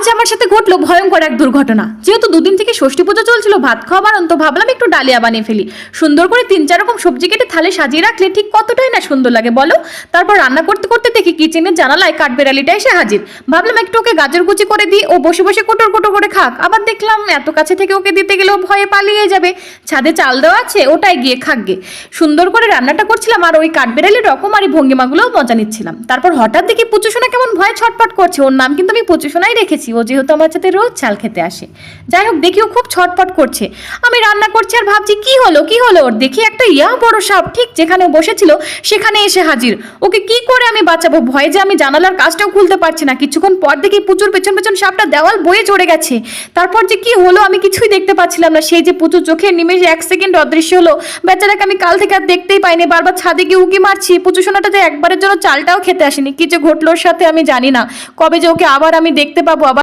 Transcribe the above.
আজ আমার সাথে ঘটলো ভয়ঙ্কর এক দুর্ঘটনা। যেহেতু দুদিন থেকে ষষ্ঠী পুজো চলছিল, ভাত খাওয়া বারণ, তো ভাবলাম একটু ডালিয়া বানিয়ে ফেলি। সুন্দর করে 3-4 রকম সবজি কেটে থালে সাজিয়ে রাখলে ঠিক কতটাই না সুন্দর লাগে বলো। তারপর রান্না করতে করতে দেখি কিচেনের জানালায় কাঠবেড়ালিটা এসে হাজির। ভাবলাম একটু ওকে গাজর কুচি করে দিই, ও বসে বসে কোটর কোটর করে খাক। আবার দেখলাম এত কাছে থেকে ওকে দিতে গেলেও ভয়ে পালিয়ে যাবে। ছাদে চাল দেওয়া আছে, ওটাই গিয়ে খাকগে। সুন্দর করে রান্নাটা করছিলাম আর ওই কাঠবেড়ালির রকমারি ভঙ্গিমাগুলোও মজা নিচ্ছিলাম। তারপর হঠাৎ দেখি পুচুসোনা কেমন ভয়ে ছটফট করছে। ওর নাম কিন্তু আমি পুচুসোনাই রেখেছি, ও যেহেতু আমার সাথে রোজ চাল খেতে আসে। যাই হোক, দেখি ও খুব ছটফট করছে। আমি রান্না করছি আর ভাবছি কি হলো ওর। দেখি একটা বড় সাপ ঠিক যেখানে ও বসেছিল সেখানে এসে হাজির। ওকে কি করে আমি বাঁচাবো, ভয়ে যে আমি জানালার কাজটাও খুলতে পারছি না। কিছুক্ষণ পর দেখি পুচুর পেছন পেছন সাপটা দেওয়াল বয়ে চড়ে গেছে। তারপর যে কি হলো আমি কিছুই দেখতে পাচ্ছিলাম না। সেই যে পুচুর চোখের নিমেষে 1 সেকেন্ড অদৃশ্য হলো। বেচারাকে আমি কাল থেকে আর দেখতেই পাইনি। বারবার ছাদে গিয়ে উকি মারছি। পুচু সোনাটা যে একবারের জন্য চালটাও খেতে আসেনি। কি যে ঘটলো ওর সাথে আমি জানি না। কবে যে ওকে আবার আমি দেখতে পাবো। আবার